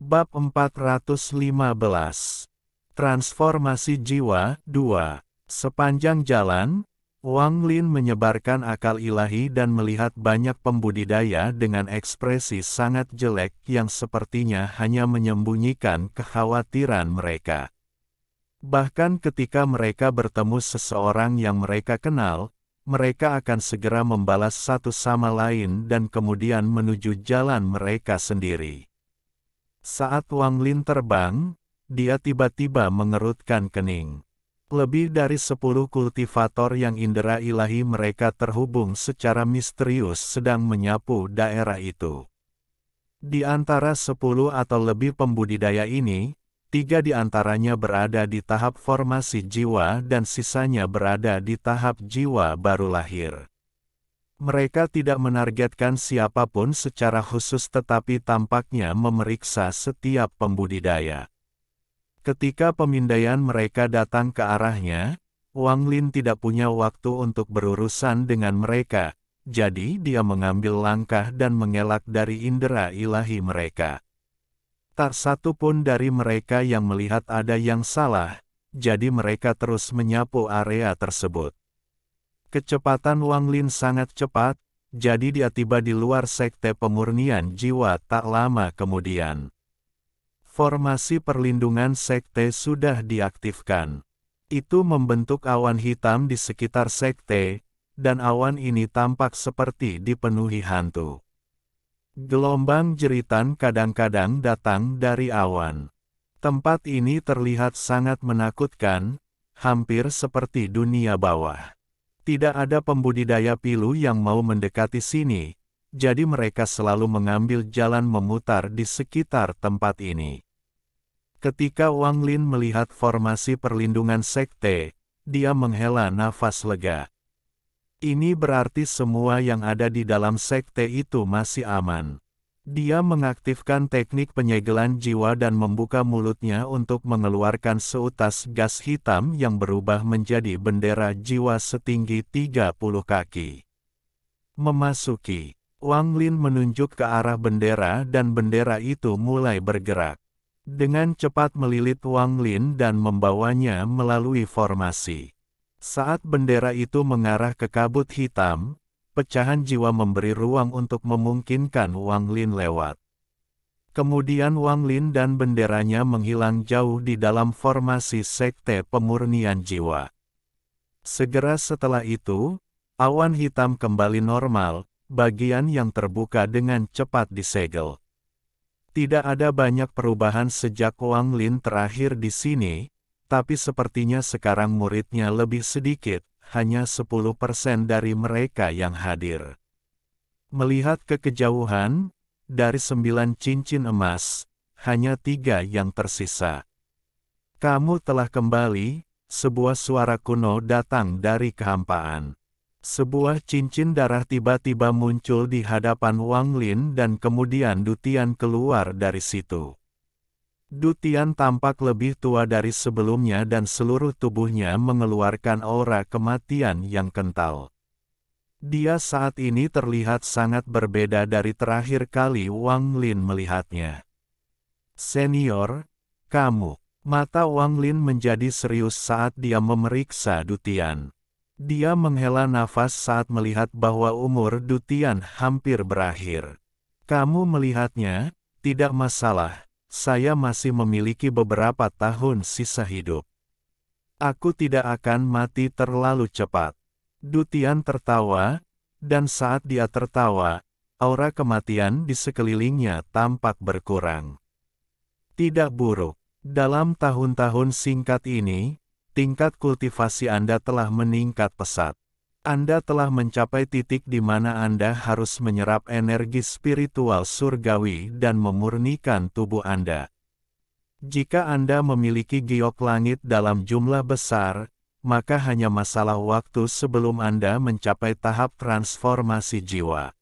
Bab 415. Transformasi Jiwa 2. Sepanjang jalan, Wang Lin menyebarkan akal ilahi dan melihat banyak pembudidaya dengan ekspresi sangat jelek yang sepertinya hanya menyembunyikan kekhawatiran mereka. Bahkan ketika mereka bertemu seseorang yang mereka kenal, mereka akan segera membalas satu sama lain dan kemudian menuju jalan mereka sendiri. Saat Wang Lin terbang, dia tiba-tiba mengerutkan kening. Lebih dari 10 kultivator yang indera ilahi mereka terhubung secara misterius sedang menyapu daerah itu. Di antara 10 atau lebih pembudidaya ini, 3 di antaranya berada di tahap formasi jiwa dan sisanya berada di tahap jiwa baru lahir. Mereka tidak menargetkan siapapun secara khusus tetapi tampaknya memeriksa setiap pembudidaya. Ketika pemindaian mereka datang ke arahnya, Wang Lin tidak punya waktu untuk berurusan dengan mereka, jadi dia mengambil langkah dan mengelak dari indera ilahi mereka. Tak satu pun dari mereka yang melihat ada yang salah, jadi mereka terus menyapu area tersebut. Kecepatan Wang Lin sangat cepat, jadi dia tiba di luar sekte pemurnian jiwa tak lama kemudian. Formasi perlindungan sekte sudah diaktifkan. Itu membentuk awan hitam di sekitar sekte, dan awan ini tampak seperti dipenuhi hantu. Gelombang jeritan kadang-kadang datang dari awan. Tempat ini terlihat sangat menakutkan, hampir seperti dunia bawah. Tidak ada pembudidaya pilu yang mau mendekati sini, jadi mereka selalu mengambil jalan memutar di sekitar tempat ini. Ketika Wang Lin melihat formasi perlindungan sekte, dia menghela nafas lega. Ini berarti semua yang ada di dalam sekte itu masih aman. Dia mengaktifkan teknik penyegelan jiwa dan membuka mulutnya untuk mengeluarkan seutas gas hitam yang berubah menjadi bendera jiwa setinggi 30 kaki. Memasuki, Wang Lin menunjuk ke arah bendera dan bendera itu mulai bergerak. Dengan cepat melilit Wang Lin dan membawanya melalui formasi. Saat bendera itu mengarah ke kabut hitam, pecahan jiwa memberi ruang untuk memungkinkan Wang Lin lewat. Kemudian Wang Lin dan benderanya menghilang jauh di dalam formasi sekte pemurnian jiwa. Segera setelah itu, awan hitam kembali normal, bagian yang terbuka dengan cepat disegel. Tidak ada banyak perubahan sejak Wang Lin terakhir di sini, tapi sepertinya sekarang muridnya lebih sedikit. Hanya 10% dari mereka yang hadir. Melihat ke kejauhan, dari 9 cincin emas, hanya 3 yang tersisa. Kamu telah kembali, sebuah suara kuno datang dari kehampaan. Sebuah cincin darah tiba-tiba muncul di hadapan Wang Lin dan kemudian Dutian keluar dari situ. Dutian tampak lebih tua dari sebelumnya dan seluruh tubuhnya mengeluarkan aura kematian yang kental. Dia saat ini terlihat sangat berbeda dari terakhir kali Wang Lin melihatnya. Senior, kamu. Mata Wang Lin menjadi serius saat dia memeriksa Dutian. Dia menghela nafas saat melihat bahwa umur Dutian hampir berakhir. Kamu melihatnya, tidak masalah. Saya masih memiliki beberapa tahun sisa hidup. Aku tidak akan mati terlalu cepat. Dutian tertawa, dan saat dia tertawa, aura kematian di sekelilingnya tampak berkurang. Tidak buruk. Dalam tahun-tahun singkat ini, tingkat kultivasi Anda telah meningkat pesat. Anda telah mencapai titik di mana Anda harus menyerap energi spiritual surgawi dan memurnikan tubuh Anda. Jika Anda memiliki giok langit dalam jumlah besar, maka hanya masalah waktu sebelum Anda mencapai tahap transformasi jiwa.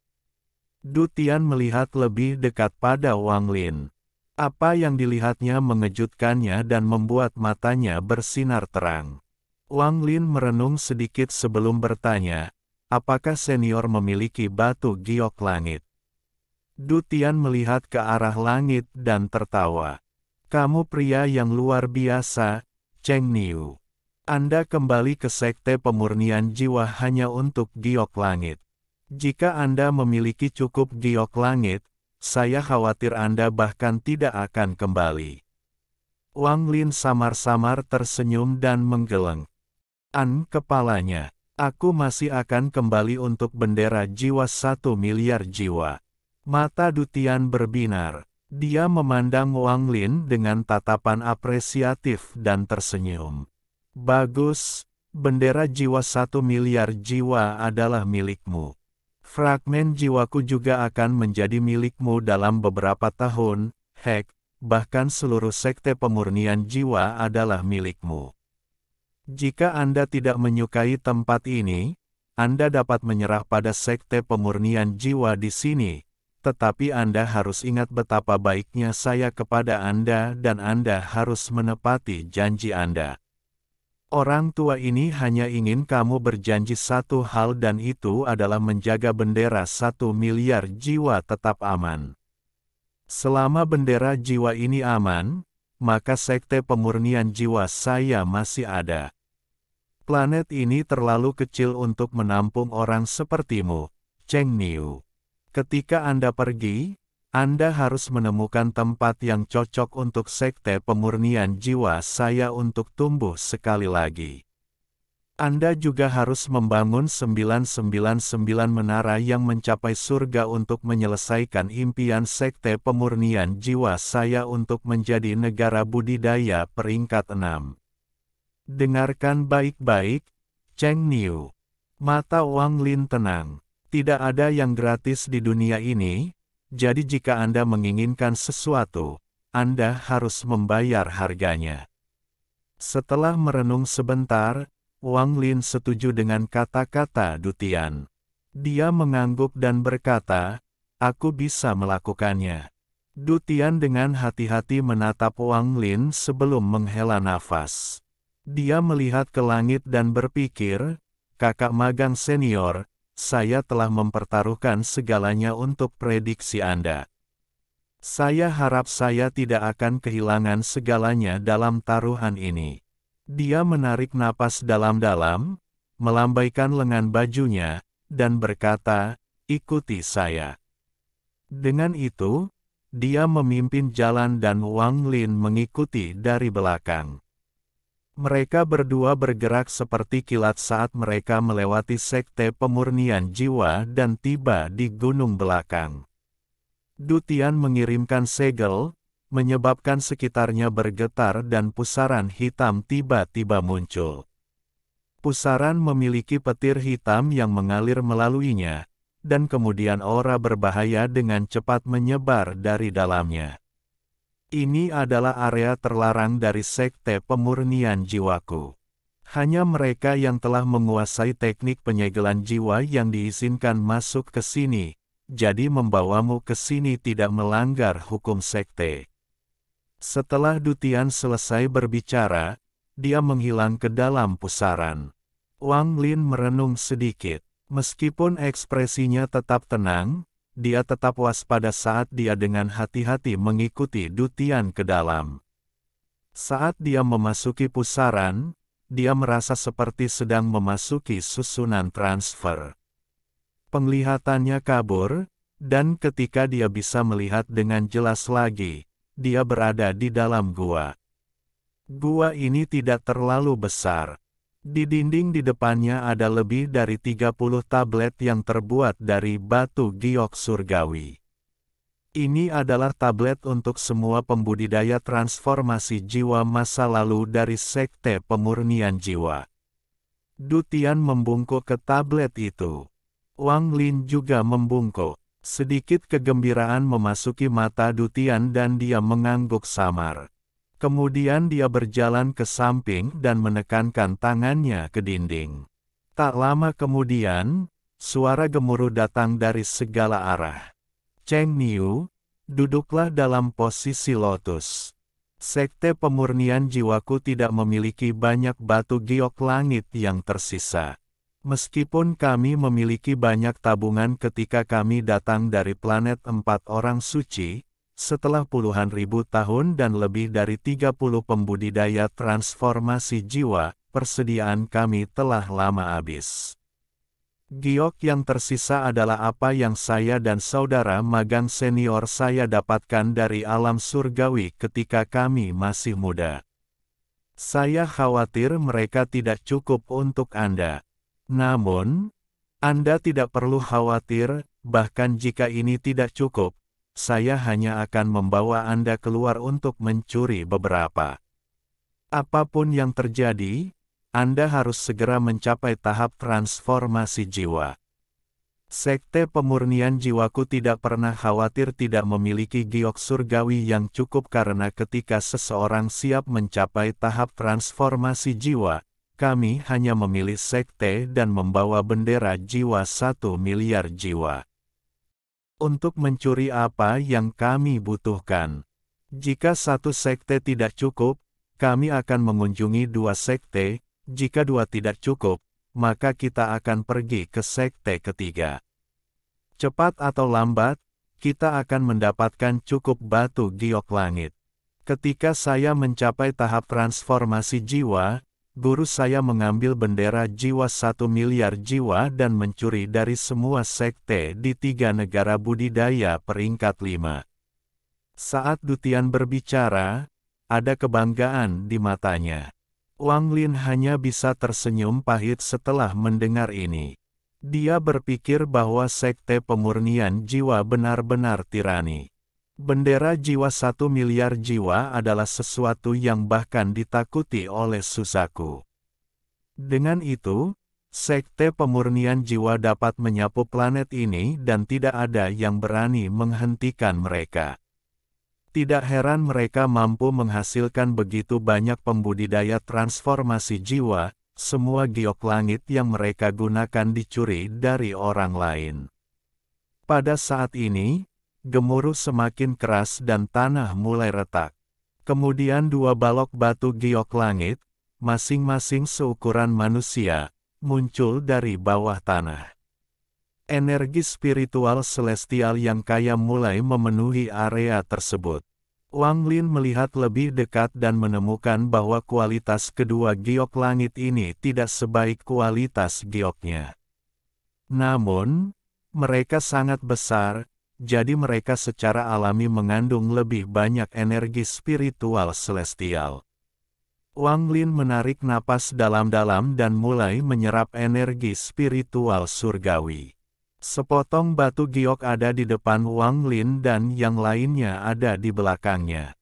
Dutian melihat lebih dekat pada Wang Lin. Apa yang dilihatnya mengejutkannya dan membuat matanya bersinar terang. Wang Lin merenung sedikit sebelum bertanya, apakah senior memiliki batu giok langit? Dutian melihat ke arah langit dan tertawa. Kamu pria yang luar biasa, Cheng Niu. Anda kembali ke sekte pemurnian jiwa hanya untuk giok langit. Jika Anda memiliki cukup giok langit, saya khawatir Anda bahkan tidak akan kembali. Wang Lin samar-samar tersenyum dan menggeleng. Kepalanya. Aku masih akan kembali untuk bendera jiwa 1 miliar jiwa. Mata Dutian berbinar. Dia memandang Wang Lin dengan tatapan apresiatif dan tersenyum. Bagus, bendera jiwa 1 miliar jiwa adalah milikmu. Fragmen jiwaku juga akan menjadi milikmu dalam beberapa tahun, Hek. Bahkan seluruh sekte pemurnian jiwa adalah milikmu. Jika Anda tidak menyukai tempat ini, Anda dapat menyerah pada sekte pemurnian jiwa di sini, tetapi Anda harus ingat betapa baiknya saya kepada Anda dan Anda harus menepati janji Anda. Orang tua ini hanya ingin kamu berjanji satu hal dan itu adalah menjaga bendera 1 miliar jiwa tetap aman. Selama bendera jiwa ini aman, maka sekte pemurnian jiwa saya masih ada. Planet ini terlalu kecil untuk menampung orang sepertimu, Cheng Niu. Ketika Anda pergi, Anda harus menemukan tempat yang cocok untuk sekte pemurnian jiwa saya untuk tumbuh sekali lagi. Anda juga harus membangun 999 menara yang mencapai surga untuk menyelesaikan impian sekte pemurnian jiwa saya untuk menjadi negara budidaya peringkat 6. Dengarkan baik-baik, Cheng Niu. Mata Wang Lin tenang. Tidak ada yang gratis di dunia ini, jadi jika Anda menginginkan sesuatu, Anda harus membayar harganya. Setelah merenung sebentar, Wang Lin setuju dengan kata-kata Dutian. Dia mengangguk dan berkata, aku bisa melakukannya. Dutian dengan hati-hati menatap Wang Lin sebelum menghela nafas. Dia melihat ke langit dan berpikir, kakak magang senior, saya telah mempertaruhkan segalanya untuk prediksi Anda. Saya harap saya tidak akan kehilangan segalanya dalam taruhan ini. Dia menarik napas dalam-dalam, melambaikan lengan bajunya, dan berkata, ikuti saya. Dengan itu, dia memimpin jalan dan Wang Lin mengikuti dari belakang. Mereka berdua bergerak seperti kilat saat mereka melewati sekte pemurnian jiwa dan tiba di gunung belakang. Dutian mengirimkan segel, menyebabkan sekitarnya bergetar dan pusaran hitam tiba-tiba muncul. Pusaran memiliki petir hitam yang mengalir melaluinya, dan kemudian aura berbahaya dengan cepat menyebar dari dalamnya. Ini adalah area terlarang dari sekte pemurnian jiwaku. Hanya mereka yang telah menguasai teknik penyegelan jiwa yang diizinkan masuk ke sini, jadi membawamu ke sini tidak melanggar hukum sekte. Setelah Dutian selesai berbicara, dia menghilang ke dalam pusaran. Wang Lin merenung sedikit. Meskipun ekspresinya tetap tenang, dia tetap waspada saat dia dengan hati-hati mengikuti Dutian ke dalam. Saat dia memasuki pusaran, dia merasa seperti sedang memasuki susunan transfer. Penglihatannya kabur, dan ketika dia bisa melihat dengan jelas lagi, dia berada di dalam gua. Gua ini tidak terlalu besar. Di dinding di depannya ada lebih dari 30 tablet yang terbuat dari batu giok surgawi. Ini adalah tablet untuk semua pembudidaya transformasi jiwa masa lalu dari sekte pemurnian jiwa. Dutian membungkuk ke tablet itu. Wang Lin juga membungkuk. Sedikit kegembiraan memasuki mata Dutian dan dia mengangguk samar. Kemudian dia berjalan ke samping dan menekankan tangannya ke dinding. Tak lama kemudian, suara gemuruh datang dari segala arah. Cheng Niu, duduklah dalam posisi lotus. Sekte pemurnian jiwaku tidak memiliki banyak batu giok langit yang tersisa. Meskipun kami memiliki banyak tabungan ketika kami datang dari planet 4 orang suci, setelah puluhan ribu tahun dan lebih dari 30 pembudidaya transformasi jiwa, persediaan kami telah lama habis. Giok yang tersisa adalah apa yang saya dan saudara magang senior saya dapatkan dari alam surgawi ketika kami masih muda. Saya khawatir mereka tidak cukup untuk Anda. Namun, Anda tidak perlu khawatir, bahkan jika ini tidak cukup, saya hanya akan membawa Anda keluar untuk mencuri beberapa. Apapun yang terjadi, Anda harus segera mencapai tahap transformasi jiwa. Sekte Pemurnian Jiwaku tidak pernah khawatir tidak memiliki giok surgawi yang cukup karena ketika seseorang siap mencapai tahap transformasi jiwa, kami hanya memilih sekte dan membawa bendera jiwa 1 miliar jiwa. Untuk mencuri apa yang kami butuhkan. Jika satu sekte tidak cukup, kami akan mengunjungi 2 sekte, jika 2 tidak cukup, maka kita akan pergi ke sekte ketiga. Cepat atau lambat, kita akan mendapatkan cukup batu giok langit. Ketika saya mencapai tahap transformasi jiwa, guru saya mengambil bendera jiwa 1 miliar jiwa dan mencuri dari semua sekte di 3 negara budidaya peringkat 5. Saat Dutian berbicara, ada kebanggaan di matanya. Wang Lin hanya bisa tersenyum pahit setelah mendengar ini. Dia berpikir bahwa sekte pemurnian jiwa benar-benar tirani. Bendera jiwa 1 miliar jiwa adalah sesuatu yang bahkan ditakuti oleh Susaku. Dengan itu, sekte pemurnian jiwa dapat menyapu planet ini dan tidak ada yang berani menghentikan mereka. Tidak heran mereka mampu menghasilkan begitu banyak pembudidaya transformasi jiwa, semua giok langit yang mereka gunakan dicuri dari orang lain. Pada saat ini, gemuruh semakin keras dan tanah mulai retak. Kemudian 2 balok batu giok langit, masing-masing seukuran manusia, muncul dari bawah tanah. Energi spiritual celestial yang kaya mulai memenuhi area tersebut. Wang Lin melihat lebih dekat dan menemukan bahwa kualitas kedua giok langit ini tidak sebaik kualitas gioknya. Namun, mereka sangat besar, jadi mereka secara alami mengandung lebih banyak energi spiritual celestial. Wang Lin menarik napas dalam-dalam dan mulai menyerap energi spiritual surgawi. Sepotong batu giok ada di depan Wang Lin dan yang lainnya ada di belakangnya.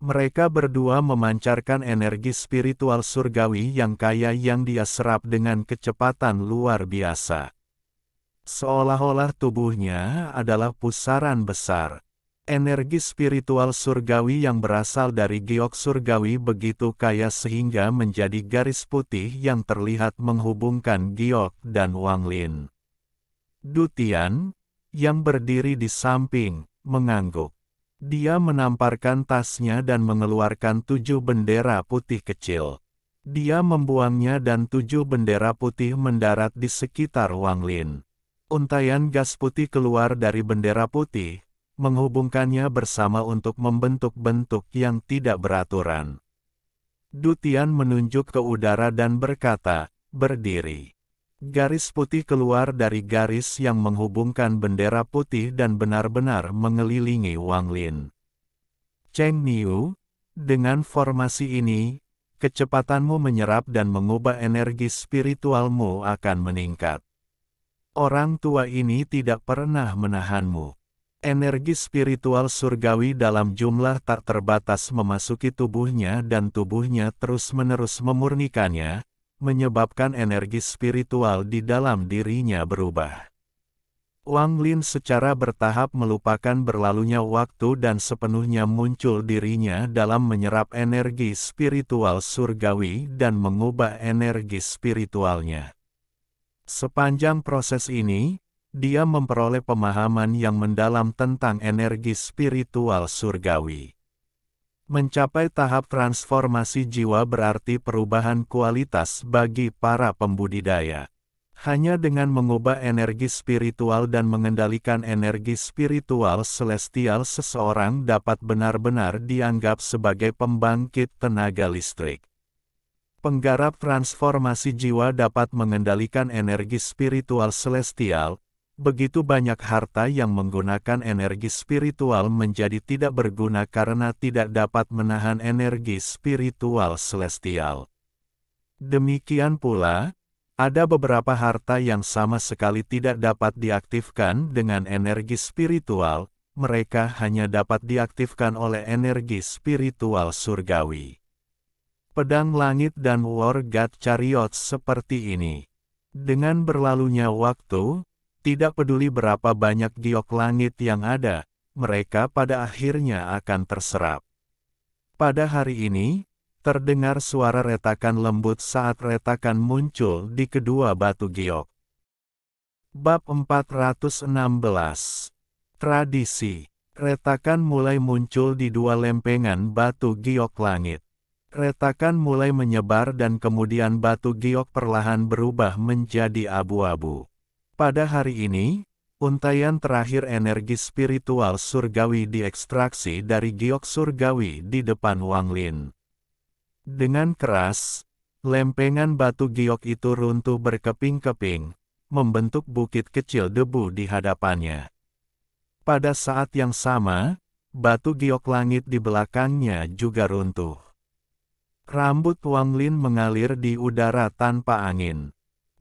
Mereka berdua memancarkan energi spiritual surgawi yang kaya yang dia serap dengan kecepatan luar biasa. Seolah-olah tubuhnya adalah pusaran besar. Energi spiritual surgawi yang berasal dari giok surgawi begitu kaya sehingga menjadi garis putih yang terlihat menghubungkan giok dan Wang Lin. Dutian, yang berdiri di samping, mengangguk. Dia menamparkan tasnya dan mengeluarkan 7 bendera putih kecil. Dia membuangnya dan 7 bendera putih mendarat di sekitar Wang Lin. Untaian gas putih keluar dari bendera putih, menghubungkannya bersama untuk membentuk bentuk yang tidak beraturan. Dutian menunjuk ke udara dan berkata, "Berdiri." Garis putih keluar dari garis yang menghubungkan bendera putih dan benar-benar mengelilingi Wang Lin. Cheng Niu, dengan formasi ini, kecepatanmu menyerap dan mengubah energi spiritualmu akan meningkat. Orang tua ini tidak pernah menahanmu. Energi spiritual surgawi dalam jumlah tak terbatas memasuki tubuhnya dan tubuhnya terus-menerus memurnikannya, menyebabkan energi spiritual di dalam dirinya berubah. Wang Lin secara bertahap melupakan berlalunya waktu dan sepenuhnya muncul dirinya dalam menyerap energi spiritual surgawi dan mengubah energi spiritualnya. Sepanjang proses ini, dia memperoleh pemahaman yang mendalam tentang energi spiritual surgawi. Mencapai tahap transformasi jiwa berarti perubahan kualitas bagi para pembudidaya. Hanya dengan mengubah energi spiritual dan mengendalikan energi spiritual celestial seseorang dapat benar-benar dianggap sebagai pembangkit tenaga listrik. Penggarap transformasi jiwa dapat mengendalikan energi spiritual celestial. Begitu banyak harta yang menggunakan energi spiritual menjadi tidak berguna karena tidak dapat menahan energi spiritual celestial. Demikian pula, ada beberapa harta yang sama sekali tidak dapat diaktifkan dengan energi spiritual, mereka hanya dapat diaktifkan oleh energi spiritual surgawi. Pedang langit dan War God Chariot seperti ini. Dengan berlalunya waktu, tidak peduli berapa banyak giok langit yang ada, mereka pada akhirnya akan terserap. Pada hari ini, terdengar suara retakan lembut saat retakan muncul di kedua batu giok. Bab 416. Tradisi. Retakan mulai muncul di dua lempengan batu giok langit. Retakan mulai menyebar dan kemudian batu giok perlahan berubah menjadi abu-abu. Pada hari ini, untaian terakhir energi spiritual surgawi diekstraksi dari giok surgawi di depan Wang Lin. Dengan keras, lempengan batu giok itu runtuh berkeping-keping, membentuk bukit kecil debu di hadapannya. Pada saat yang sama, batu giok langit di belakangnya juga runtuh. Rambut Wang Lin mengalir di udara tanpa angin.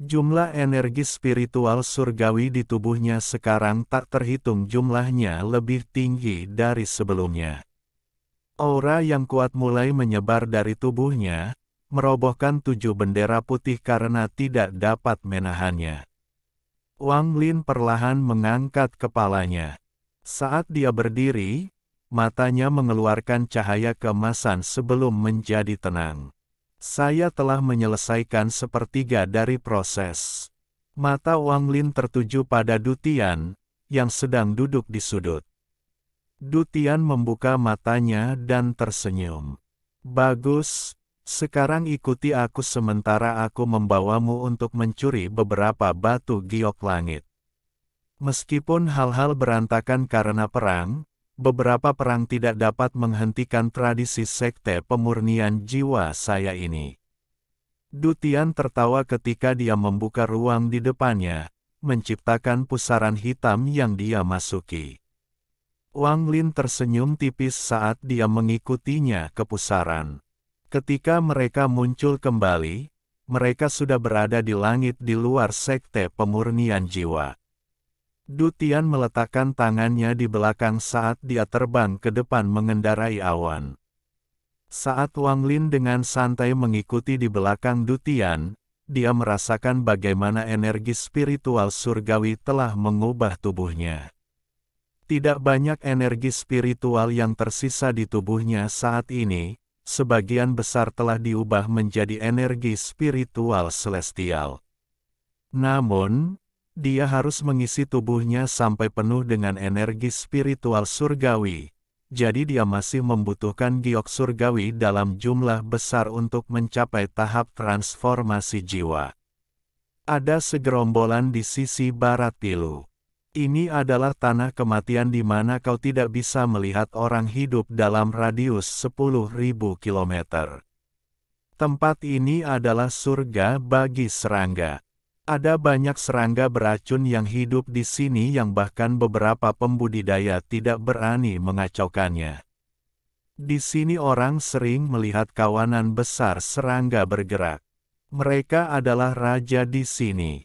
Jumlah energi spiritual surgawi di tubuhnya sekarang tak terhitung jumlahnya lebih tinggi dari sebelumnya. Aura yang kuat mulai menyebar dari tubuhnya, merobohkan 7 bendera putih karena tidak dapat menahannya. Wang Lin perlahan mengangkat kepalanya. Saat dia berdiri, matanya mengeluarkan cahaya keemasan sebelum menjadi tenang. Saya telah menyelesaikan sepertiga dari proses. Mata Wang Lin tertuju pada Du Tian, yang sedang duduk di sudut. Du Tian membuka matanya dan tersenyum. Bagus, sekarang ikuti aku sementara aku membawamu untuk mencuri beberapa batu giok langit. Meskipun hal-hal berantakan karena perang, beberapa perang tidak dapat menghentikan tradisi sekte pemurnian jiwa saya ini. Du Tian tertawa ketika dia membuka ruang di depannya, menciptakan pusaran hitam yang dia masuki. Wang Lin tersenyum tipis saat dia mengikutinya ke pusaran. Ketika mereka muncul kembali, mereka sudah berada di langit di luar sekte pemurnian jiwa. Du Tian meletakkan tangannya di belakang saat dia terbang ke depan mengendarai awan. Saat Wang Lin dengan santai mengikuti di belakang Du Tian, dia merasakan bagaimana energi spiritual surgawi telah mengubah tubuhnya. Tidak banyak energi spiritual yang tersisa di tubuhnya saat ini, sebagian besar telah diubah menjadi energi spiritual celestial. Namun, dia harus mengisi tubuhnya sampai penuh dengan energi spiritual surgawi, jadi dia masih membutuhkan giok surgawi dalam jumlah besar untuk mencapai tahap transformasi jiwa. Ada segerombolan di sisi barat Pilu. Ini adalah tanah kematian di mana kau tidak bisa melihat orang hidup dalam radius 10.000 kilometer. Tempat ini adalah surga bagi serangga. Ada banyak serangga beracun yang hidup di sini yang bahkan beberapa pembudidaya tidak berani mengacaukannya. Di sini orang sering melihat kawanan besar serangga bergerak. Mereka adalah raja di sini.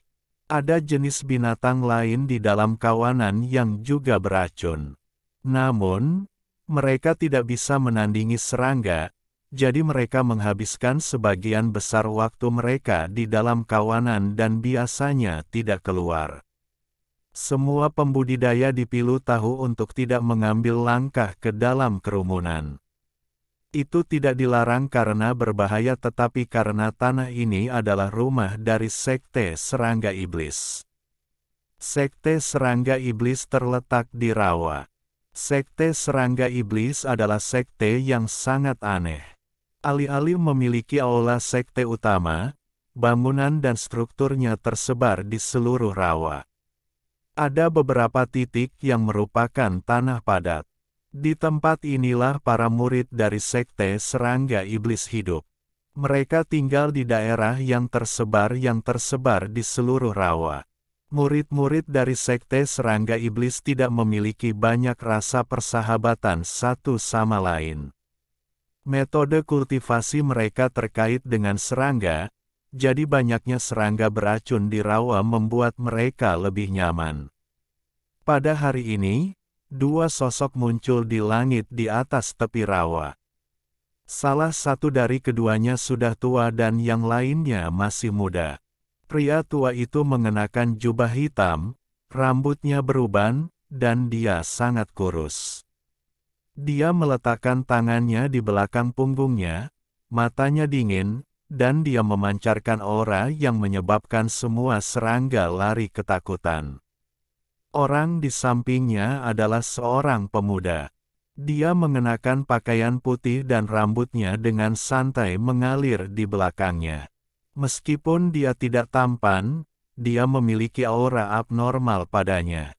Ada jenis binatang lain di dalam kawanan yang juga beracun. Namun, mereka tidak bisa menandingi serangga, jadi mereka menghabiskan sebagian besar waktu mereka di dalam kawanan dan biasanya tidak keluar. Semua pembudidaya di Pilu tahu untuk tidak mengambil langkah ke dalam kerumunan. Itu tidak dilarang karena berbahaya tetapi karena tanah ini adalah rumah dari sekte serangga iblis. Sekte serangga iblis terletak di rawa. Sekte serangga iblis adalah sekte yang sangat aneh. Alih-alih memiliki aula sekte utama, bangunan dan strukturnya tersebar di seluruh rawa. Ada beberapa titik yang merupakan tanah padat. Di tempat inilah para murid dari sekte serangga iblis hidup. Mereka tinggal di daerah yang tersebar di seluruh rawa. Murid-murid dari sekte serangga iblis tidak memiliki banyak rasa persahabatan satu sama lain. Metode kultivasi mereka terkait dengan serangga, jadi banyaknya serangga beracun di rawa membuat mereka lebih nyaman. Pada hari ini, dua sosok muncul di langit di atas tepi rawa. Salah satu dari keduanya sudah tua dan yang lainnya masih muda. Pria tua itu mengenakan jubah hitam, rambutnya beruban, dan dia sangat kurus. Dia meletakkan tangannya di belakang punggungnya, matanya dingin, dan dia memancarkan aura yang menyebabkan semua serangga lari ketakutan. Orang di sampingnya adalah seorang pemuda. Dia mengenakan pakaian putih dan rambutnya dengan santai mengalir di belakangnya. Meskipun dia tidak tampan, dia memiliki aura abnormal padanya.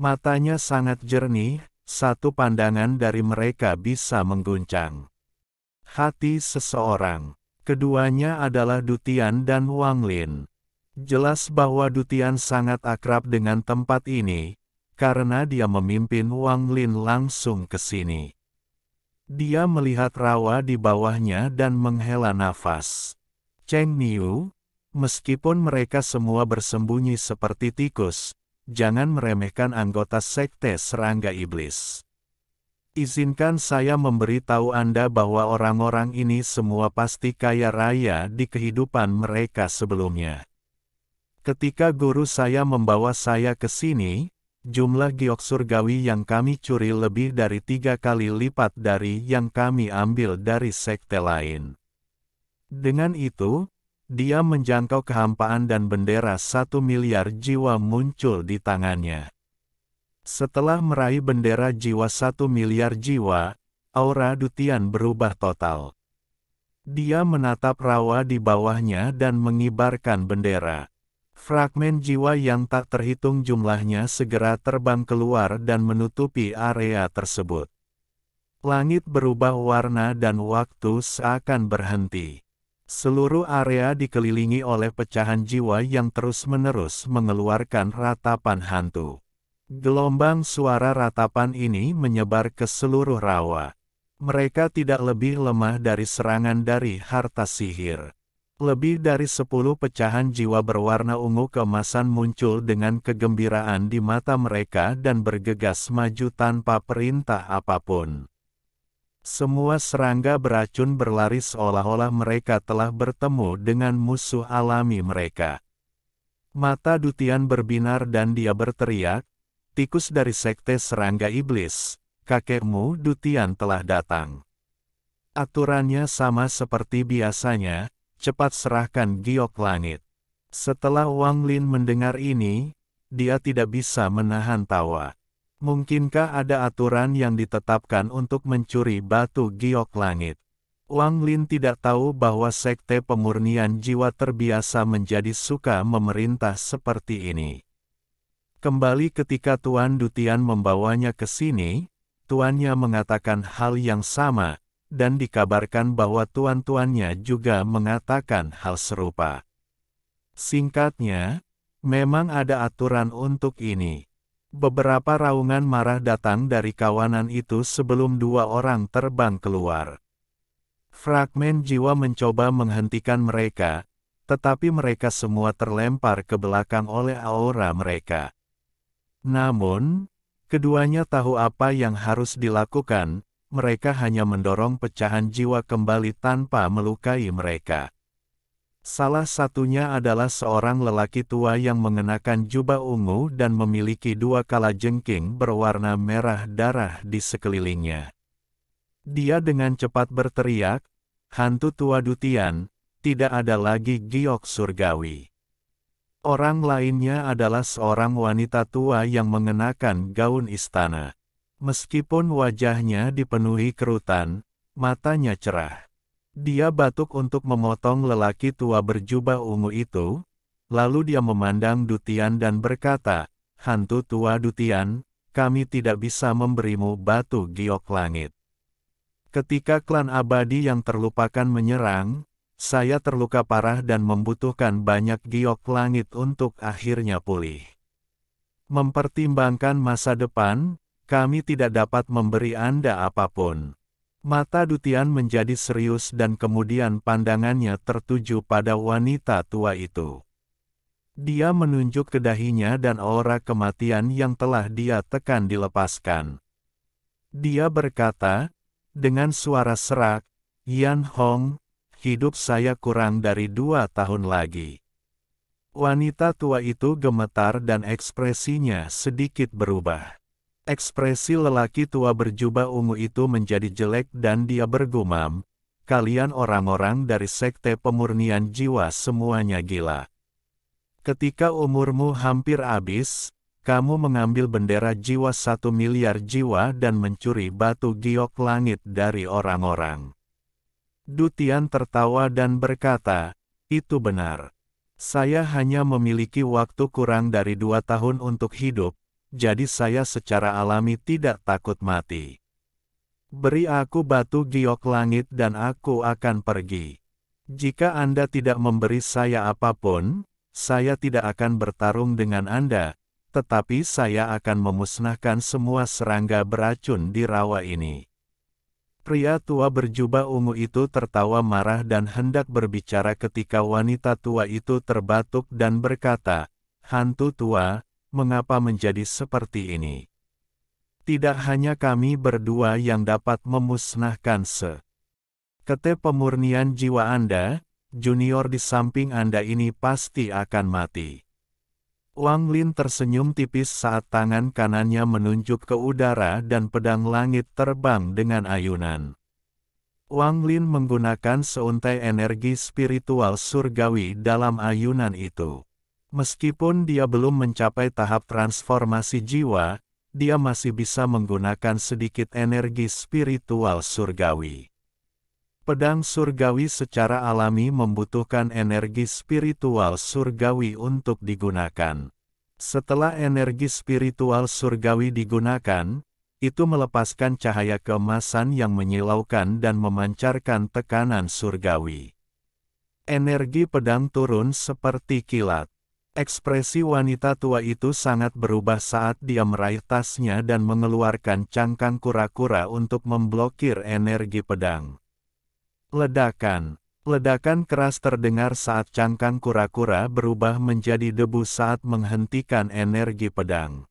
Matanya sangat jernih, satu pandangan dari mereka bisa mengguncang hati seseorang. Keduanya adalah Dutian dan Wang Lin. Jelas bahwa Dutian sangat akrab dengan tempat ini, karena dia memimpin Wang Lin langsung ke sini. Dia melihat rawa di bawahnya dan menghela nafas. Cheng Niu, meskipun mereka semua bersembunyi seperti tikus, jangan meremehkan anggota sekte serangga iblis. Izinkan saya memberitahu Anda bahwa orang-orang ini semua pasti kaya raya di kehidupan mereka sebelumnya. Ketika guru saya membawa saya ke sini, jumlah giok surgawi yang kami curi lebih dari 3 kali lipat dari yang kami ambil dari sekte lain. Dengan itu, dia menjangkau kehampaan dan bendera 1 miliar jiwa muncul di tangannya. Setelah meraih bendera jiwa 1 miliar jiwa, aura Dutian berubah total. Dia menatap rawa di bawahnya dan mengibarkan bendera. Fragmen jiwa yang tak terhitung jumlahnya segera terbang keluar dan menutupi area tersebut. Langit berubah warna dan waktu seakan berhenti. Seluruh area dikelilingi oleh pecahan jiwa yang terus-menerus mengeluarkan ratapan hantu. Gelombang suara ratapan ini menyebar ke seluruh rawa. Mereka tidak lebih lemah dari serangan dari harta sihir. Lebih dari 10 pecahan jiwa berwarna ungu keemasan muncul dengan kegembiraan di mata mereka dan bergegas maju tanpa perintah apapun. Semua serangga beracun berlari seolah-olah mereka telah bertemu dengan musuh alami mereka. Mata Dutian berbinar dan dia berteriak, "Tikus dari sekte serangga iblis, kakekmu Dutian telah datang." Aturannya sama seperti biasanya, cepat serahkan giok langit. Setelah Wang Lin mendengar ini, dia tidak bisa menahan tawa. Mungkinkah ada aturan yang ditetapkan untuk mencuri batu giok langit? Wang Lin tidak tahu bahwa sekte pemurnian jiwa terbiasa menjadi suka memerintah seperti ini. Kembali ketika Tuan Dutian membawanya ke sini, tuannya mengatakan hal yang sama, dan dikabarkan bahwa tuan-tuannya juga mengatakan hal serupa. Singkatnya, memang ada aturan untuk ini. Beberapa raungan marah datang dari kawanan itu sebelum 2 orang terbang keluar. Fragmen jiwa mencoba menghentikan mereka, tetapi mereka semua terlempar ke belakang oleh aura mereka. Namun, keduanya tahu apa yang harus dilakukan, mereka hanya mendorong pecahan jiwa kembali tanpa melukai mereka. Salah satunya adalah seorang lelaki tua yang mengenakan jubah ungu dan memiliki 2 kalajengking berwarna merah darah di sekelilingnya. Dia dengan cepat berteriak, "Hantu tua Dutian, tidak ada lagi giok surgawi." Orang lainnya adalah seorang wanita tua yang mengenakan gaun istana. Meskipun wajahnya dipenuhi kerutan, matanya cerah. Dia batuk untuk memotong lelaki tua berjubah ungu itu, lalu dia memandang Dutian dan berkata, "Hantu tua Dutian, kami tidak bisa memberimu batu giok langit. Ketika klan abadi yang terlupakan menyerang, saya terluka parah dan membutuhkan banyak giok langit untuk akhirnya pulih. Mempertimbangkan masa depan, kami tidak dapat memberi Anda apapun." Mata Dutian menjadi serius dan kemudian pandangannya tertuju pada wanita tua itu. Dia menunjuk ke dahinya dan aura kematian yang telah dia tekan dilepaskan. Dia berkata, dengan suara serak, "Yan Hong, hidup saya kurang dari 2 tahun lagi." Wanita tua itu gemetar dan ekspresinya sedikit berubah. Ekspresi lelaki tua berjubah ungu itu menjadi jelek dan dia bergumam, "Kalian orang-orang dari sekte pemurnian jiwa semuanya gila. Ketika umurmu hampir habis, kamu mengambil bendera jiwa 1 miliar jiwa dan mencuri batu giok langit dari orang-orang." Dutian tertawa dan berkata, "Itu benar. Saya hanya memiliki waktu kurang dari 2 tahun untuk hidup, jadi saya secara alami tidak takut mati. Beri aku batu giok langit dan aku akan pergi. Jika Anda tidak memberi saya apapun, saya tidak akan bertarung dengan Anda, tetapi saya akan memusnahkan semua serangga beracun di rawa ini." Pria tua berjubah ungu itu tertawa marah dan hendak berbicara ketika wanita tua itu terbatuk dan berkata, "Hantu tua, mengapa menjadi seperti ini? Tidak hanya kami berdua yang dapat memusnahkan sekte pemurnian jiwa Anda, junior di samping Anda ini pasti akan mati." Wang Lin tersenyum tipis saat tangan kanannya menunjuk ke udara dan pedang langit terbang dengan ayunan. Wang Lin menggunakan seuntai energi spiritual surgawi dalam ayunan itu. Meskipun dia belum mencapai tahap transformasi jiwa, dia masih bisa menggunakan sedikit energi spiritual surgawi. Pedang surgawi secara alami membutuhkan energi spiritual surgawi untuk digunakan. Setelah energi spiritual surgawi digunakan, itu melepaskan cahaya keemasan yang menyilaukan dan memancarkan tekanan surgawi. Energi pedang turun seperti kilat. Ekspresi wanita tua itu sangat berubah saat dia meraih tasnya dan mengeluarkan cangkang kura-kura untuk memblokir energi pedang. Ledakan. Ledakan keras terdengar saat cangkang kura-kura berubah menjadi debu saat menghentikan energi pedang.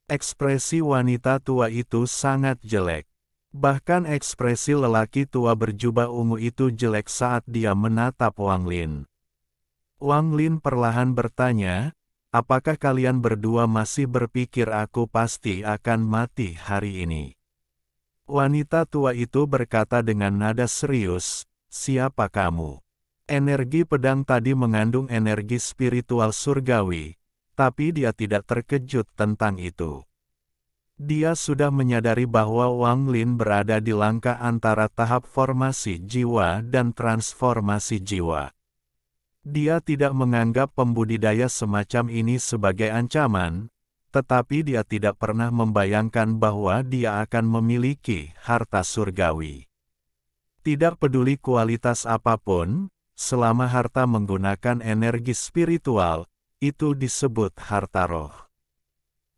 Ekspresi wanita tua itu sangat jelek. Bahkan ekspresi lelaki tua berjubah ungu itu jelek saat dia menatap Wang Lin. Wang Lin perlahan bertanya, "Apakah kalian berdua masih berpikir aku pasti akan mati hari ini?" Wanita tua itu berkata dengan nada serius, "Siapa kamu?" Energi pedang tadi mengandung energi spiritual surgawi, tapi dia tidak terkejut tentang itu. Dia sudah menyadari bahwa Wang Lin berada di langkah antara tahap formasi jiwa dan transformasi jiwa. Dia tidak menganggap pembudidaya semacam ini sebagai ancaman, tetapi dia tidak pernah membayangkan bahwa dia akan memiliki harta surgawi. Tidak peduli kualitas apapun, selama harta menggunakan energi spiritual, itu disebut harta roh.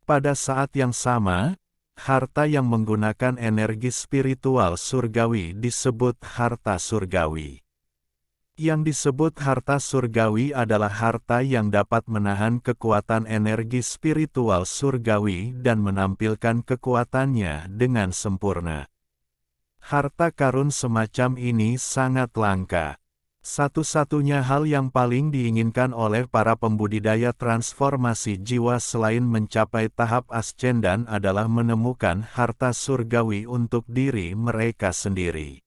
Pada saat yang sama, harta yang menggunakan energi spiritual surgawi disebut harta surgawi. Yang disebut harta surgawi adalah harta yang dapat menahan kekuatan energi spiritual surgawi dan menampilkan kekuatannya dengan sempurna. Harta karun semacam ini sangat langka. Satu-satunya hal yang paling diinginkan oleh para pembudidaya transformasi jiwa selain mencapai tahap ascendan adalah menemukan harta surgawi untuk diri mereka sendiri.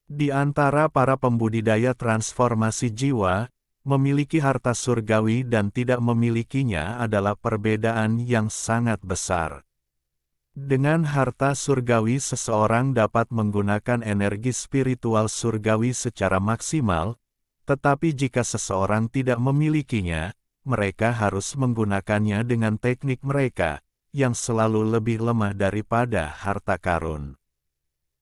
Di antara para pembudidaya transformasi jiwa, memiliki harta surgawi dan tidak memilikinya adalah perbedaan yang sangat besar. Dengan harta surgawi seseorang dapat menggunakan energi spiritual surgawi secara maksimal, tetapi jika seseorang tidak memilikinya, mereka harus menggunakannya dengan teknik mereka, yang selalu lebih lemah daripada harta karun.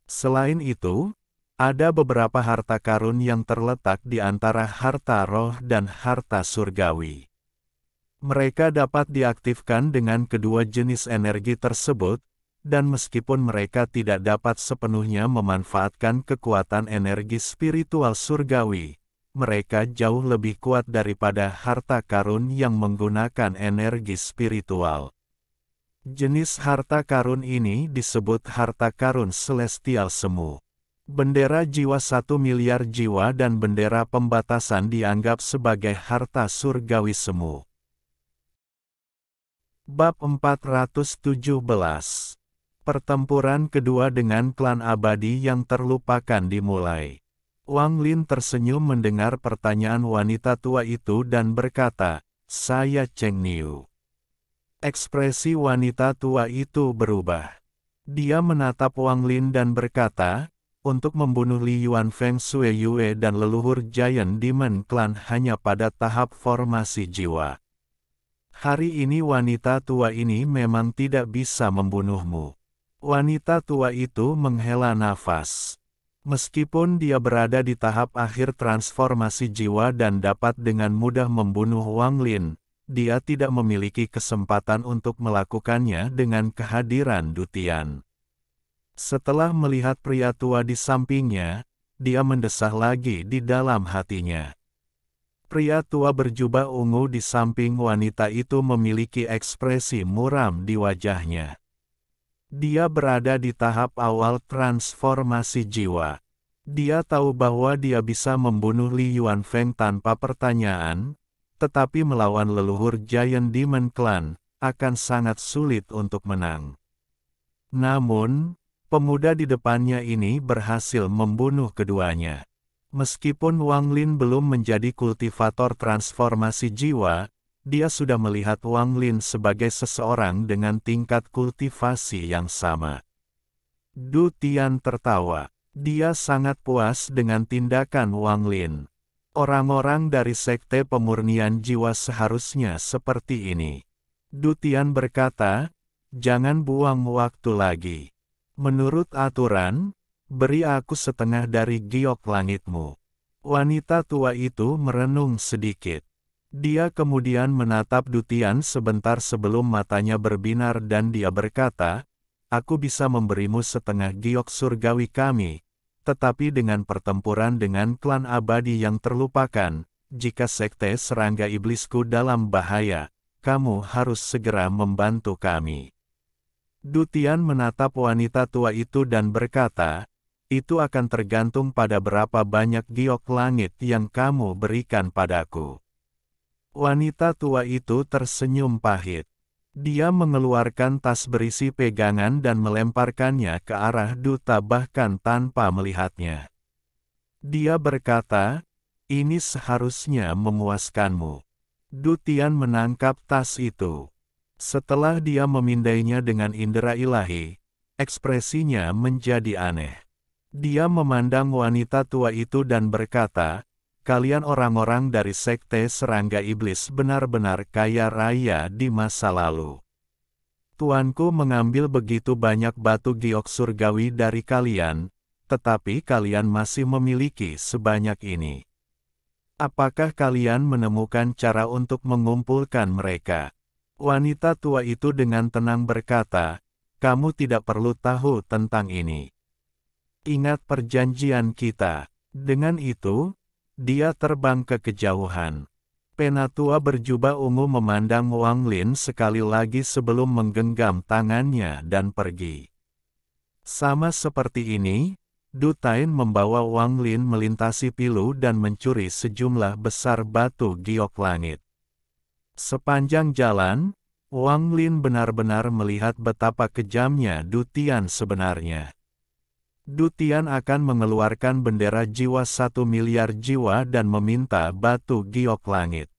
Selain itu, ada beberapa harta karun yang terletak di antara harta roh dan harta surgawi. Mereka dapat diaktifkan dengan kedua jenis energi tersebut, dan meskipun mereka tidak dapat sepenuhnya memanfaatkan kekuatan energi spiritual surgawi, mereka jauh lebih kuat daripada harta karun yang menggunakan energi spiritual. Jenis harta karun ini disebut harta karun celestial semu. Bendera jiwa 1 miliar jiwa dan bendera pembatasan dianggap sebagai harta surgawi semu. Bab 417. Pertempuran kedua dengan klan abadi yang terlupakan dimulai. Wang Lin tersenyum mendengar pertanyaan wanita tua itu dan berkata, "Saya Cheng Niu." Ekspresi wanita tua itu berubah. Dia menatap Wang Lin dan berkata, "Untuk membunuh Li Yuan Feng Sui Yue dan leluhur Giant Demon Clan hanya pada tahap formasi jiwa. Hari ini wanita tua ini memang tidak bisa membunuhmu." Wanita tua itu menghela nafas. Meskipun dia berada di tahap akhir transformasi jiwa dan dapat dengan mudah membunuh Wang Lin, dia tidak memiliki kesempatan untuk melakukannya dengan kehadiran Dutian. Setelah melihat pria tua di sampingnya, dia mendesah lagi di dalam hatinya. Pria tua berjubah ungu di samping wanita itu memiliki ekspresi muram di wajahnya. Dia berada di tahap awal transformasi jiwa. Dia tahu bahwa dia bisa membunuh Li Yuan Feng tanpa pertanyaan, tetapi melawan leluhur Giant Demon Clan, akan sangat sulit untuk menang. Namun, pemuda di depannya ini berhasil membunuh keduanya. Meskipun Wang Lin belum menjadi kultivator transformasi jiwa, dia sudah melihat Wang Lin sebagai seseorang dengan tingkat kultivasi yang sama. Du Tian tertawa. Dia sangat puas dengan tindakan Wang Lin. Orang-orang dari sekte pemurnian jiwa seharusnya seperti ini. Du Tian berkata, "Jangan buang waktu lagi. Menurut aturan, beri aku setengah dari giok langitmu." Wanita tua itu merenung sedikit. Dia kemudian menatap Dutian sebentar sebelum matanya berbinar dan dia berkata, "Aku bisa memberimu setengah giok surgawi kami, tetapi dengan pertempuran dengan klan abadi yang terlupakan, jika sekte serangga iblisku dalam bahaya, kamu harus segera membantu kami." Dutian menatap wanita tua itu dan berkata, "Itu akan tergantung pada berapa banyak giok langit yang kamu berikan padaku." Wanita tua itu tersenyum pahit. Dia mengeluarkan tas berisi pegangan dan melemparkannya ke arah duta bahkan tanpa melihatnya. Dia berkata, "Ini seharusnya memuaskanmu." Dutian menangkap tas itu. Setelah dia memindainya dengan indera ilahi, ekspresinya menjadi aneh. Dia memandang wanita tua itu dan berkata, "Kalian orang-orang dari sekte serangga iblis benar-benar kaya raya di masa lalu. Tuanku mengambil begitu banyak batu giok surgawi dari kalian, tetapi kalian masih memiliki sebanyak ini. Apakah kalian menemukan cara untuk mengumpulkan mereka?" Wanita tua itu dengan tenang berkata, "Kamu tidak perlu tahu tentang ini. Ingat perjanjian kita." Dengan itu, dia terbang ke kejauhan. Penatua berjubah ungu memandang Wang Lin sekali lagi sebelum menggenggam tangannya dan pergi. Sama seperti ini, Du Tain membawa Wang Lin melintasi pilu dan mencuri sejumlah besar batu giok langit. Sepanjang jalan, Wang Lin benar-benar melihat betapa kejamnya Du Tian sebenarnya. Dutian akan mengeluarkan bendera jiwa 1 miliar jiwa dan meminta batu giok langit.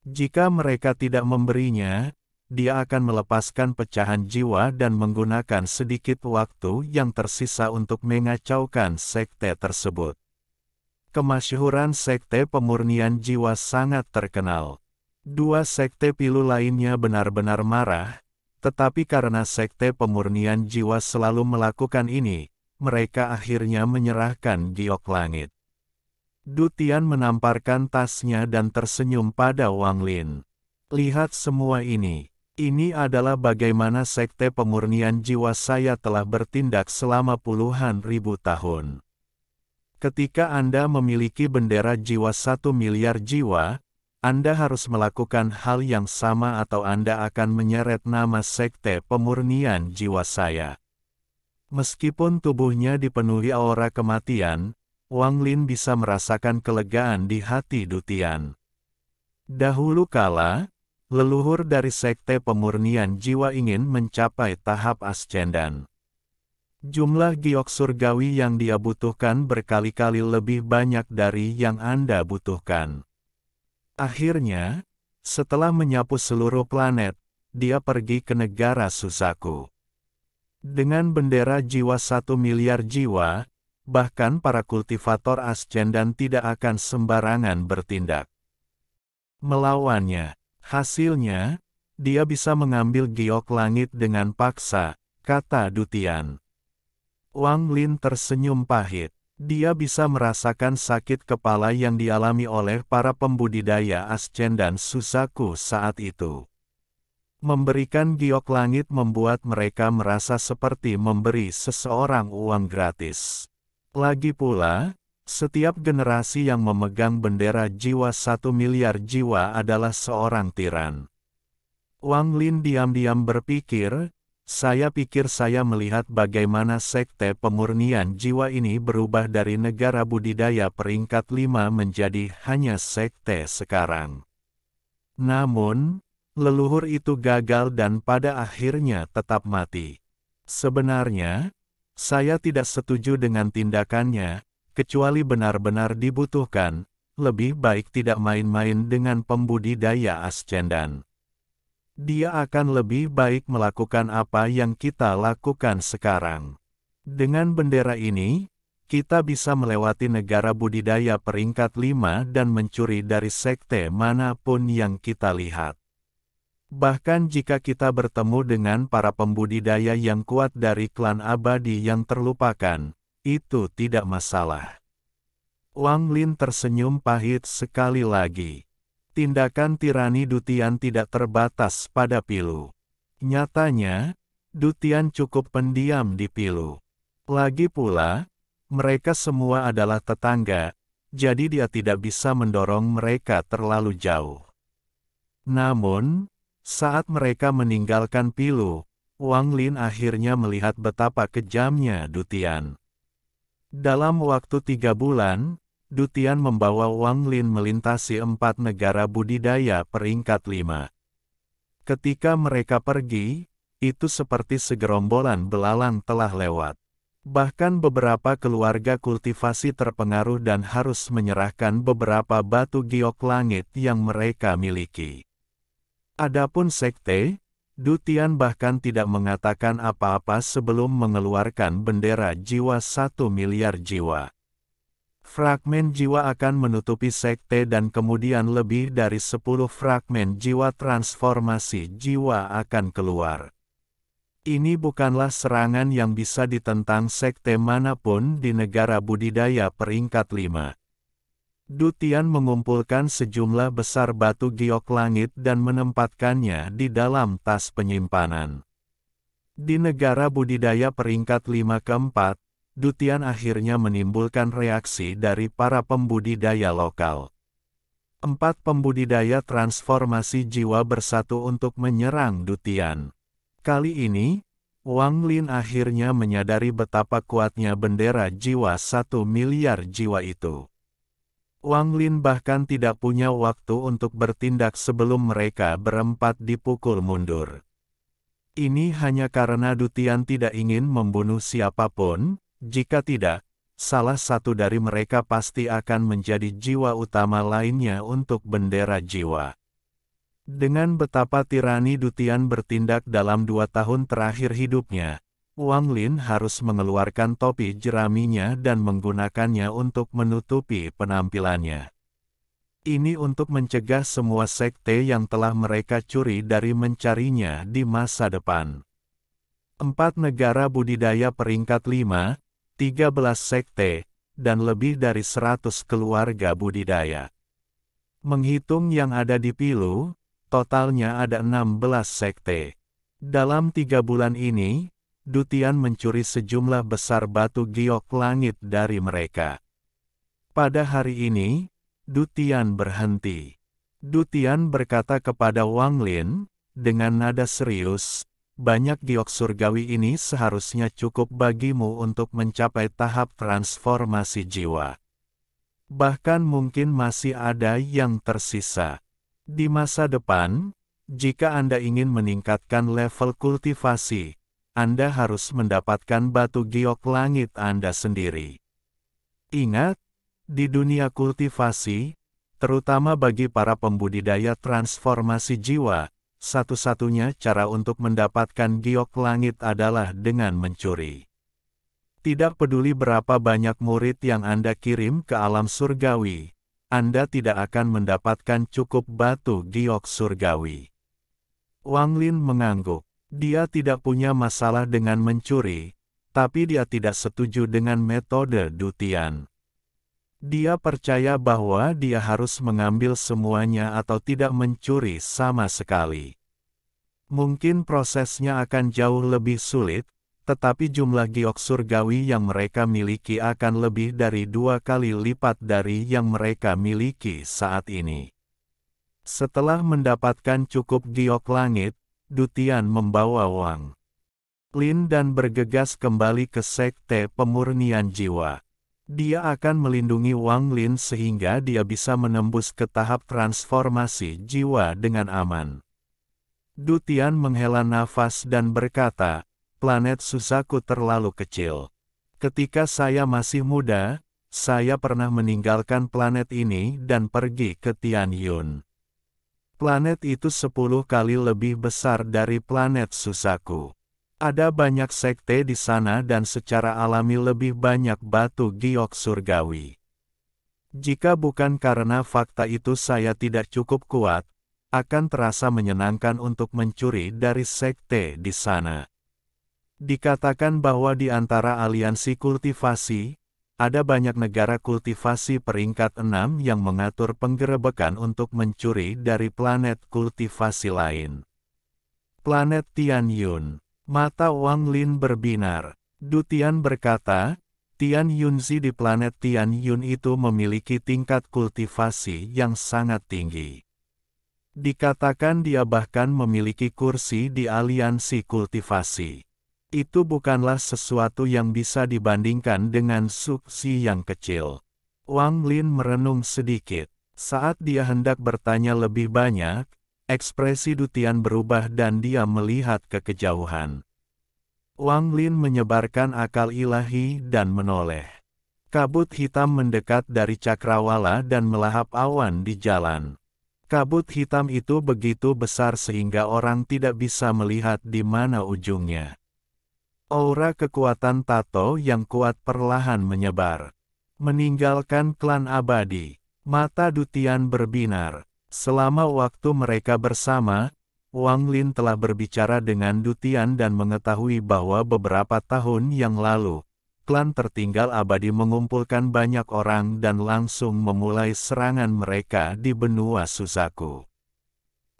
Jika mereka tidak memberinya, dia akan melepaskan pecahan jiwa dan menggunakan sedikit waktu yang tersisa untuk mengacaukan sekte tersebut. Kemasyhuran sekte pemurnian jiwa sangat terkenal. Dua sekte pilu lainnya benar-benar marah, tetapi karena sekte pemurnian jiwa selalu melakukan ini, mereka akhirnya menyerahkan giok langit. Du Tian menamparkan tasnya dan tersenyum pada Wang Lin. Lihat semua ini. Ini adalah bagaimana sekte pemurnian jiwa saya telah bertindak selama puluhan ribu tahun. Ketika Anda memiliki bendera jiwa 1 miliar jiwa, Anda harus melakukan hal yang sama atau Anda akan menyeret nama sekte pemurnian jiwa saya. Meskipun tubuhnya dipenuhi aura kematian, Wang Lin bisa merasakan kelegaan di hati Du Tian. Dahulu kala, leluhur dari sekte pemurnian jiwa ingin mencapai tahap ascendan. Jumlah giok surgawi yang dia butuhkan berkali-kali lebih banyak dari yang Anda butuhkan. Akhirnya, setelah menyapu seluruh planet, dia pergi ke negara Susaku. Dengan bendera jiwa 1 miliar jiwa, bahkan para kultivator ascendan tidak akan sembarangan bertindak melawannya. Hasilnya, dia bisa mengambil giok langit dengan paksa, kata Du Tian. Wang Lin tersenyum pahit. Dia bisa merasakan sakit kepala yang dialami oleh para pembudidaya ascendan Susaku saat itu. Memberikan giok langit membuat mereka merasa seperti memberi seseorang uang gratis. Lagi pula, setiap generasi yang memegang bendera jiwa 1 miliar jiwa adalah seorang tiran. Wang Lin diam-diam berpikir, saya pikir saya melihat bagaimana sekte pemurnian jiwa ini berubah dari negara budidaya peringkat 5 menjadi hanya sekte sekarang. Namun, leluhur itu gagal dan pada akhirnya tetap mati. Sebenarnya, saya tidak setuju dengan tindakannya, kecuali benar-benar dibutuhkan, lebih baik tidak main-main dengan pembudidaya ascendan. Dia akan lebih baik melakukan apa yang kita lakukan sekarang. Dengan bendera ini, kita bisa melewati negara budidaya peringkat 5 dan mencuri dari sekte manapun yang kita lihat. Bahkan jika kita bertemu dengan para pembudidaya yang kuat dari klan abadi yang terlupakan, itu tidak masalah. Wang Lin tersenyum pahit sekali lagi. Tindakan tirani Du Tian tidak terbatas pada Pilu. Nyatanya, Du Tian cukup pendiam di Pilu. Lagi pula, mereka semua adalah tetangga, jadi dia tidak bisa mendorong mereka terlalu jauh. Namun, saat mereka meninggalkan Pilu, Wang Lin akhirnya melihat betapa kejamnya Du Tian. Dalam waktu 3 bulan, Du Tian membawa Wang Lin melintasi 4 negara budidaya peringkat 5. Ketika mereka pergi, itu seperti segerombolan belalang telah lewat. Bahkan beberapa keluarga kultivasi terpengaruh dan harus menyerahkan beberapa batu giok langit yang mereka miliki. Adapun sekte, Du Tian bahkan tidak mengatakan apa-apa sebelum mengeluarkan bendera jiwa 1 miliar jiwa. Fragmen jiwa akan menutupi sekte dan kemudian lebih dari 10 fragmen jiwa transformasi jiwa akan keluar. Ini bukanlah serangan yang bisa ditentang sekte manapun di negara budidaya peringkat 5. Du Tian mengumpulkan sejumlah besar batu giok langit dan menempatkannya di dalam tas penyimpanan. Di negara budidaya peringkat 5 keempat, Du Tian akhirnya menimbulkan reaksi dari para pembudidaya lokal. 4 pembudidaya transformasi jiwa bersatu untuk menyerang Du Tian. Kali ini, Wang Lin akhirnya menyadari betapa kuatnya bendera jiwa 1 miliar jiwa itu. Wang Lin bahkan tidak punya waktu untuk bertindak sebelum mereka berempat dipukul mundur. Ini hanya karena Du Tian tidak ingin membunuh siapapun. Jika tidak, salah satu dari mereka pasti akan menjadi jiwa utama lainnya untuk bendera jiwa. Dengan betapa tirani Dutian bertindak dalam 2 tahun terakhir hidupnya, Wang Lin harus mengeluarkan topi jeraminya dan menggunakannya untuk menutupi penampilannya. Ini untuk mencegah semua sekte yang telah mereka curi dari mencarinya di masa depan. 4 negara budidaya peringkat 5, 13 sekte, dan lebih dari 100 keluarga budidaya. Menghitung yang ada di Pilu, totalnya ada 16 sekte. Dalam 3 bulan ini, Dutian mencuri sejumlah besar batu giok langit dari mereka. Pada hari ini, Dutian berhenti. Dutian berkata kepada Wang Lin, dengan nada serius, banyak giok surgawi ini seharusnya cukup bagimu untuk mencapai tahap transformasi jiwa. Bahkan mungkin masih ada yang tersisa. Di masa depan, jika Anda ingin meningkatkan level kultivasi, Anda harus mendapatkan batu giok langit Anda sendiri. Ingat, di dunia kultivasi, terutama bagi para pembudidaya transformasi jiwa, satu-satunya cara untuk mendapatkan giok langit adalah dengan mencuri. Tidak peduli berapa banyak murid yang Anda kirim ke alam surgawi, Anda tidak akan mendapatkan cukup batu giok surgawi. Wang Lin mengangguk. Dia tidak punya masalah dengan mencuri, tapi dia tidak setuju dengan metode Dutian. Dia percaya bahwa dia harus mengambil semuanya atau tidak mencuri sama sekali. Mungkin prosesnya akan jauh lebih sulit, tetapi jumlah giok surgawi yang mereka miliki akan lebih dari 2 kali lipat dari yang mereka miliki saat ini. Setelah mendapatkan cukup giok langit, Dutian membawa Wang Lin dan bergegas kembali ke Sekte Pemurnian Jiwa. Dia akan melindungi Wang Lin sehingga dia bisa menembus ke tahap transformasi jiwa dengan aman. Dutian menghela nafas dan berkata, planet Suzaku terlalu kecil. Ketika saya masih muda, saya pernah meninggalkan planet ini dan pergi ke Tianyun. Planet itu 10 kali lebih besar dari planet Suzaku. Ada banyak sekte di sana dan secara alami lebih banyak batu giok surgawi. Jika bukan karena fakta itu saya tidak cukup kuat, akan terasa menyenangkan untuk mencuri dari sekte di sana. Dikatakan bahwa di antara aliansi kultivasi, ada banyak negara kultivasi peringkat 6 yang mengatur penggerebekan untuk mencuri dari planet kultivasi lain. Planet Tianyun. Mata Wang Lin berbinar. Dutian berkata, Tianyunzi di planet Tianyun itu memiliki tingkat kultivasi yang sangat tinggi. Dikatakan dia bahkan memiliki kursi di aliansi kultivasi. Itu bukanlah sesuatu yang bisa dibandingkan dengan Suksi yang kecil. Wang Lin merenung sedikit. Saat dia hendak bertanya lebih banyak, ekspresi Dutian berubah dan dia melihat ke kejauhan. Wang Lin menyebarkan akal ilahi dan menoleh. Kabut hitam mendekat dari cakrawala dan melahap awan di jalan. Kabut hitam itu begitu besar sehingga orang tidak bisa melihat di mana ujungnya. Aura kekuatan Tato yang kuat perlahan menyebar. Meninggalkan klan abadi. Mata Dutian berbinar. Selama waktu mereka bersama, Wang Lin telah berbicara dengan Dutian dan mengetahui bahwa beberapa tahun yang lalu, klan tertinggal abadi mengumpulkan banyak orang dan langsung memulai serangan mereka di benua Suzaku.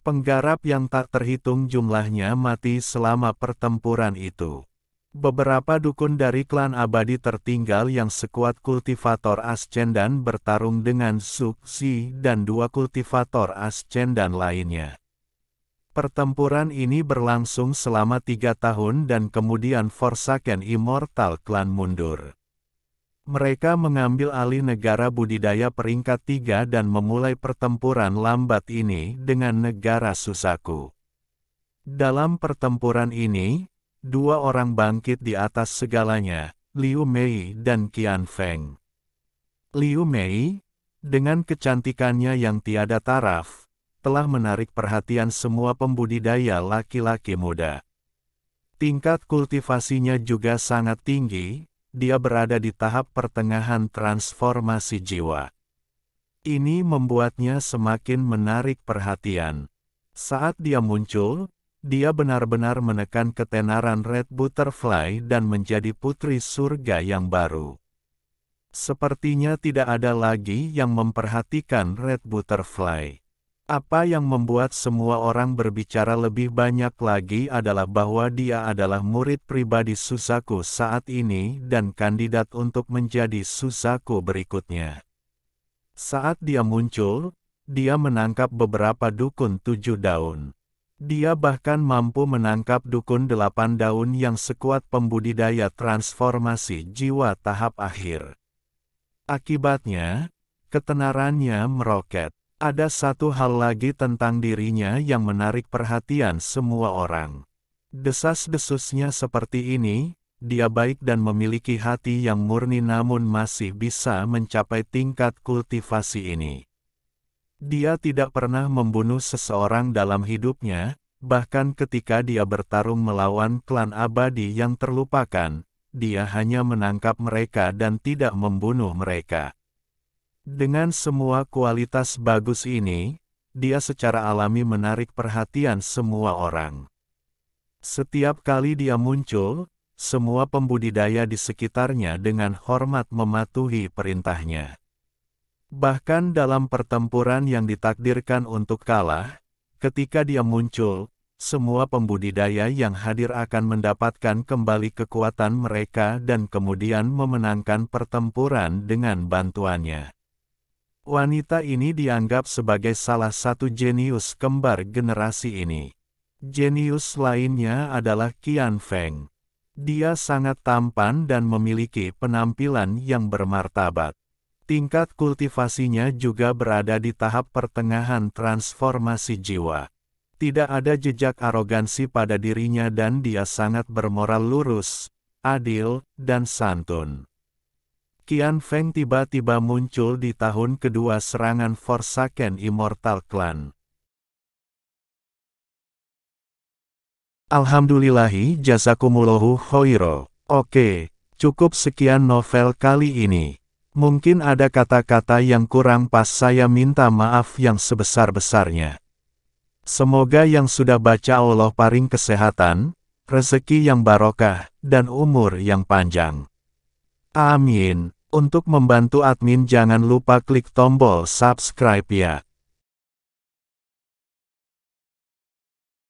Penggarap yang tak terhitung jumlahnya mati selama pertempuran itu. Beberapa dukun dari klan abadi tertinggal yang sekuat kultivator Ascendan bertarung dengan Suksi dan 2 kultivator Ascendan lainnya. Pertempuran ini berlangsung selama 3 tahun dan kemudian Forsaken Immortal Clan mundur. Mereka mengambil alih negara budidaya peringkat 3 dan memulai pertempuran lambat ini dengan negara Suzaku. Dalam pertempuran ini, 2 orang bangkit di atas segalanya, Liu Mei dan Qian Feng. Liu Mei, dengan kecantikannya yang tiada taraf, telah menarik perhatian semua pembudidaya laki-laki muda. Tingkat kultivasinya juga sangat tinggi, dia berada di tahap pertengahan transformasi jiwa. Ini membuatnya semakin menarik perhatian. Saat dia muncul, dia benar-benar menekan ketenaran Red Butterfly dan menjadi putri surga yang baru. Sepertinya tidak ada lagi yang memperhatikan Red Butterfly. Apa yang membuat semua orang berbicara lebih banyak lagi adalah bahwa dia adalah murid pribadi Suzaku saat ini dan kandidat untuk menjadi Suzaku berikutnya. Saat dia muncul, dia menangkap beberapa dukun 7 daun. Dia bahkan mampu menangkap dukun 8 daun yang sekuat pembudidaya transformasi jiwa tahap akhir. Akibatnya, ketenarannya meroket. Ada satu hal lagi tentang dirinya yang menarik perhatian semua orang. Desas-desusnya seperti ini, dia baik dan memiliki hati yang murni namun masih bisa mencapai tingkat kultivasi ini. Dia tidak pernah membunuh seseorang dalam hidupnya, bahkan ketika dia bertarung melawan klan abadi yang terlupakan, dia hanya menangkap mereka dan tidak membunuh mereka. Dengan semua kualitas bagus ini, dia secara alami menarik perhatian semua orang. Setiap kali dia muncul, semua pembudidaya di sekitarnya dengan hormat mematuhi perintahnya. Bahkan dalam pertempuran yang ditakdirkan untuk kalah, ketika dia muncul, semua pembudidaya yang hadir akan mendapatkan kembali kekuatan mereka dan kemudian memenangkan pertempuran dengan bantuannya. Wanita ini dianggap sebagai salah satu jenius kembar generasi ini. Jenius lainnya adalah Qian Feng. Dia sangat tampan dan memiliki penampilan yang bermartabat. Tingkat kultivasinya juga berada di tahap pertengahan transformasi jiwa. Tidak ada jejak arogansi pada dirinya dan dia sangat bermoral lurus, adil, dan santun. Qian Feng tiba-tiba muncul di tahun kedua serangan Forsaken Immortal Clan. Alhamdulillahi jazakumullahu khairo. Oke, cukup sekian novel kali ini. Mungkin ada kata-kata yang kurang pas, saya minta maaf yang sebesar-besarnya. Semoga yang sudah baca Allah paring kesehatan, rezeki yang barokah, dan umur yang panjang. Amin. Untuk membantu admin jangan lupa klik tombol subscribe ya.